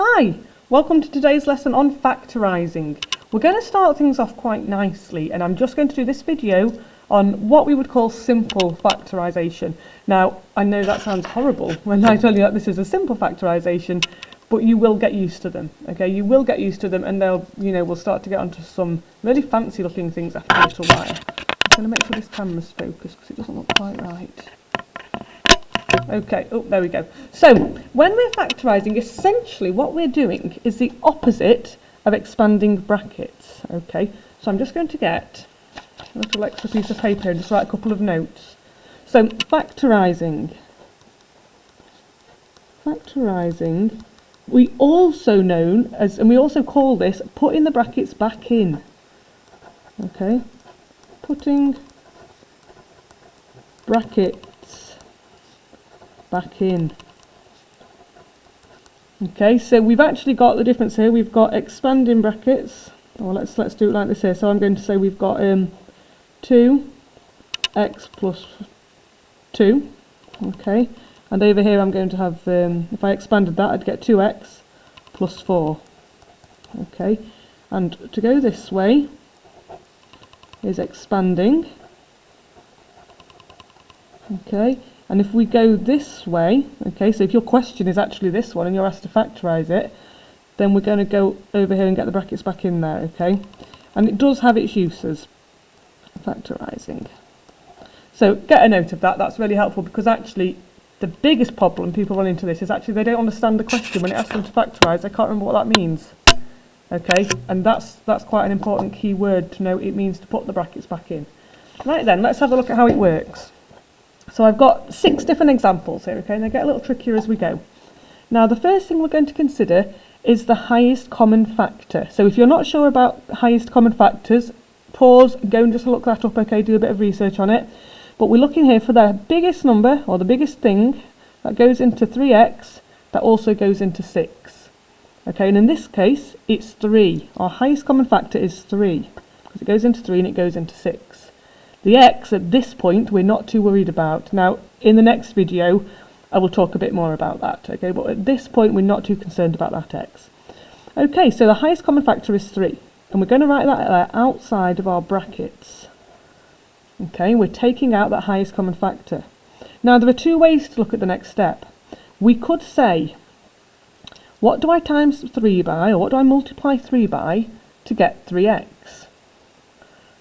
Hi, welcome to today's lesson on factorising. We're going to start things off quite nicely, and I'm just going to do this video on what we would call simple factorisation. Now, I know that sounds horrible when I tell you that this is a simple factorisation, but you will get used to them, okay? You will get used to them, and they'll, we'll start to get onto some really fancy looking things after a little while. I'm going to make sure this camera's focused because it doesn't look quite right. Okay, oh, there we go. So, when we're factorising, essentially what we're doing is the opposite of expanding brackets, okay? So I'm just going to get a little extra piece of paper and just write a couple of notes. So, factorising, we also known as, and we also call this putting the brackets back in, okay? Putting brackets back in. Okay, so we've actually got the difference here. We've got expanding brackets. Oh, let's do it like this here. So I'm going to say we've got 2x plus 2. Okay, and over here I'm going to have, if I expanded that, I'd get 2x plus 4. Okay, and to go this way is expanding. Okay. And if we go this way, okay, so if your question is actually this one and you're asked to factorise it, then we're going to go over here and get the brackets back in there, okay? And it does have its uses, factorising. So get a note of that, that's really helpful, because actually the biggest problem people run into this is actually they don't understand the question. When it asks them to factorise, they can't remember what that means. Okay, and that's quite an important key word to know. It means to put the brackets back in. Right then, let's have a look at how it works. So I've got 6 different examples here, okay, and they get a little trickier as we go. Now, the first thing we're going to consider is the highest common factor. So if you're not sure about highest common factors, pause, go and just look that up, okay, do a bit of research on it. But we're looking here for the biggest number, or the biggest thing, that goes into 3x, that also goes into 6. Okay, and in this case, it's 3. Our highest common factor is 3, because it goes into 3 and it goes into 6. The x at this point we're not too worried about. Now in the next video I will talk a bit more about that, okay, but at this point we're not too concerned about that x. Okay, so the highest common factor is 3, and we're going to write that there outside of our brackets. Okay, we're taking out that highest common factor. Now there are 2 ways to look at the next step. We could say, what do I times 3 by, or what do I multiply 3 by to get 3x?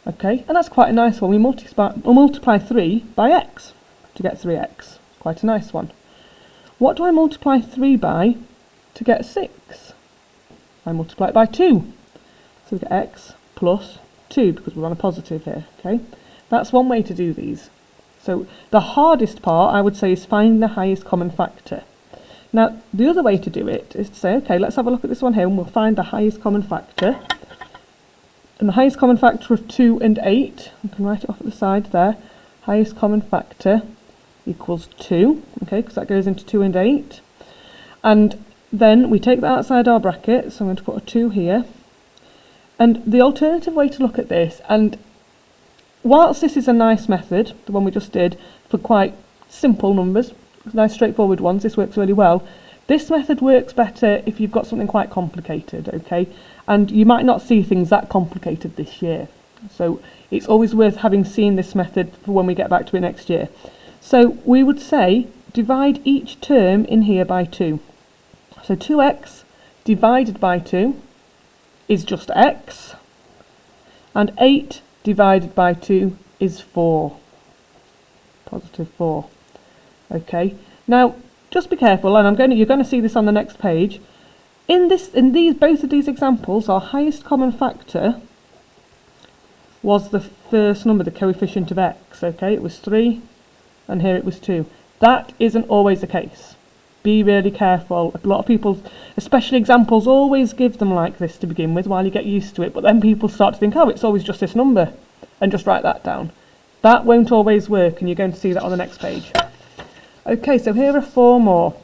Okay, and that's quite a nice one. We'll multiply 3 by x to get 3x. Quite a nice one. What do I multiply 3 by to get 6? I multiply it by 2. So we get x plus 2, because we're on a positive here. Okay, that's one way to do these. So the hardest part, I would say, is finding the highest common factor. Now, the other way to do it is to say, okay, let's have a look at this one here, and we'll find the highest common factor. And the highest common factor of 2 and 8, I can write it off at the side there, highest common factor equals 2, okay, because that goes into 2 and 8. And then we take that outside our bracket, so I'm going to put a 2 here. And the alternative way to look at this, and whilst this is a nice method, the one we just did, for quite simple numbers, nice straightforward ones, this works really well. This method works better if you've got something quite complicated, okay? And you might not see things that complicated this year. So it's always worth having seen this method for when we get back to it next year. So we would say, divide each term in here by 2. So 2x divided by 2 is just x. And 8 divided by 2 is 4. Positive 4. Okay, now just be careful, and you're going to see this on the next page. In both of these examples, our highest common factor was the first number, the coefficient of x. Okay, it was 3, and here it was 2. That isn't always the case. Be really careful. A lot of people, especially examples, always give them like this to begin with while you get used to it, but then people start to think, oh, it's always just this number, and just write that down. That won't always work, and you're going to see that on the next page. Okay, so here are 4 more.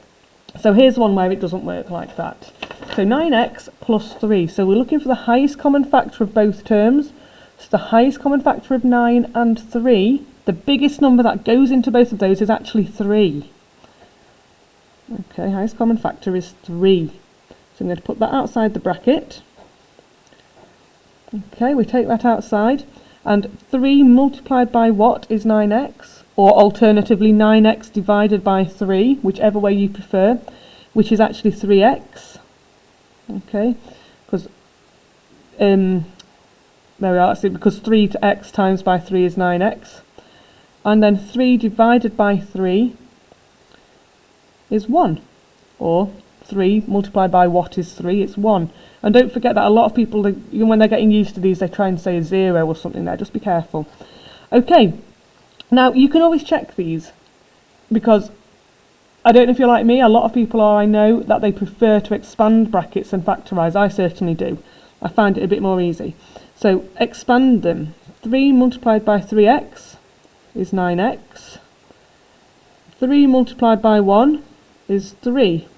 So here's one where it doesn't work like that. So 9x plus 3. So we're looking for the highest common factor of both terms. So the highest common factor of 9 and 3, the biggest number that goes into both of those is actually 3. Okay, highest common factor is 3. So I'm going to put that outside the bracket. Okay, we take that outside, and 3 multiplied by what is 9x, or alternatively 9x divided by 3, whichever way you prefer, which is actually 3x. Okay, because there we are, because 3x times by 3 is 9x, and then 3 divided by 3 is 1, or 3 multiplied by what is 3, it's 1. And don't forget that a lot of people, when they're getting used to these, they try and say a 0 or something there, just be careful. Okay, now you can always check these, because I don't know if you're like me, a lot of people are, I know, that they prefer to expand brackets and factorise. I certainly do. I find it a bit more easy. So expand them. 3 multiplied by 3x is 9x. 3 multiplied by 1 is 3.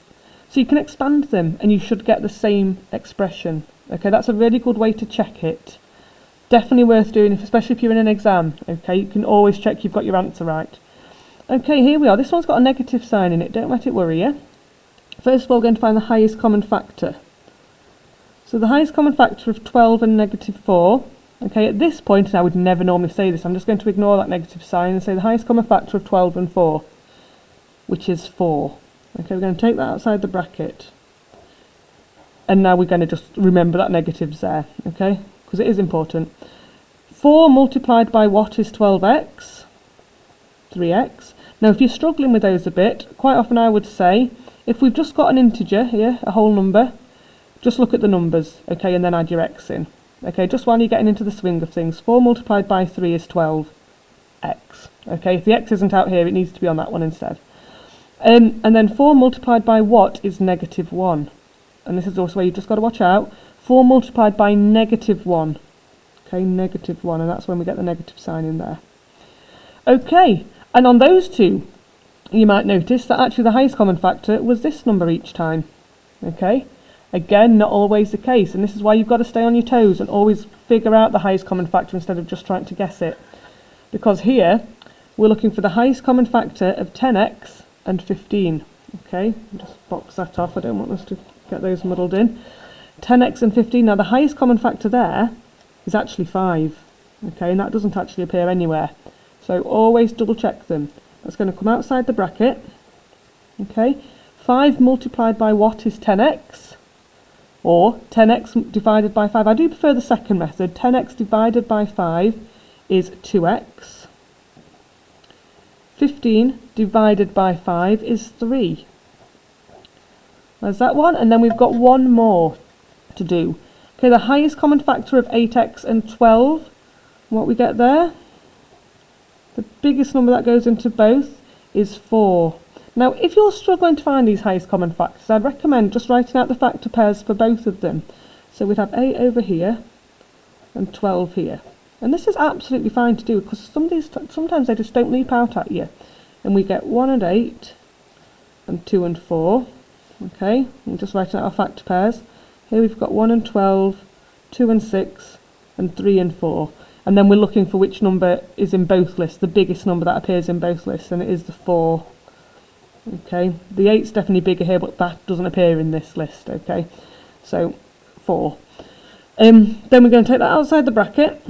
So you can expand them and you should get the same expression. Okay, that's a really good way to check it. Definitely worth doing, especially if you're in an exam. Okay, you can always check you've got your answer right. Okay, here we are. This one's got a negative sign in it. Don't let it worry you. First of all, we're going to find the highest common factor. So the highest common factor of 12 and negative 4. Okay, at this point, and I would never normally say this, I'm just going to ignore that negative sign and say the highest common factor of 12 and 4, which is 4. Okay, we're going to take that outside the bracket. And now we're going to just remember that negative's there, okay, because it is important. 4 multiplied by what is 12x? 3x. Now, if you're struggling with those a bit, quite often I would say, if we've just got an integer here, a whole number, just look at the numbers, okay, and then add your x in. Okay, just while you're getting into the swing of things, 4 multiplied by 3 is 12x. Okay, if the x isn't out here, it needs to be on that one instead. And then 4 multiplied by what is negative 1? And this is also where you've just got to watch out. 4 multiplied by negative 1. Okay, negative 1, and that's when we get the negative sign in there. Okay, and on those two, you might notice that actually the highest common factor was this number each time. Okay, again, not always the case, and this is why you've got to stay on your toes and always figure out the highest common factor instead of just trying to guess it. Because here, we're looking for the highest common factor of 10x and 15. Okay, just box that off, I don't want us to get those muddled in. 10x and 15, now the highest common factor there is actually 5. Okay, and that doesn't actually appear anywhere. So always double check them. That's going to come outside the bracket. Okay, 5 multiplied by what is 10x? Or 10x divided by 5. I do prefer the second method. 10x divided by 5 is 2x. 15 divided by 5 is 3. There's that one, and then we've got one more to do. Okay, the highest common factor of 8x and 12, what we get there? The biggest number that goes into both is 4. Now, if you're struggling to find these highest common factors, I'd recommend just writing out the factor pairs for both of them. So we'd have 8 over here and 12 here. And this is absolutely fine to do because sometimes they just don't leap out at you. And we get 1 and 8 and 2 and 4. Okay, we're just writing out our factor pairs. Here we've got 1 and 12, 2 and 6, and 3 and 4. And then we're looking for which number is in both lists, the biggest number that appears in both lists, and it is the 4. Okay, the 8's definitely bigger here, but that doesn't appear in this list, okay? So, 4. Then we're going to take that outside the bracket.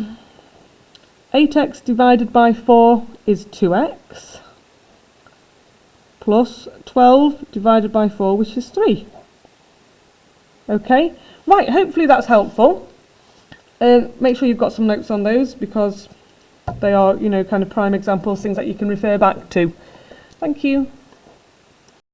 8x divided by 4 is 2x, plus 12 divided by 4, which is 3. Okay, right, hopefully that's helpful. Make sure you've got some notes on those because they are, you know, kind of prime examples, things that you can refer back to. Thank you.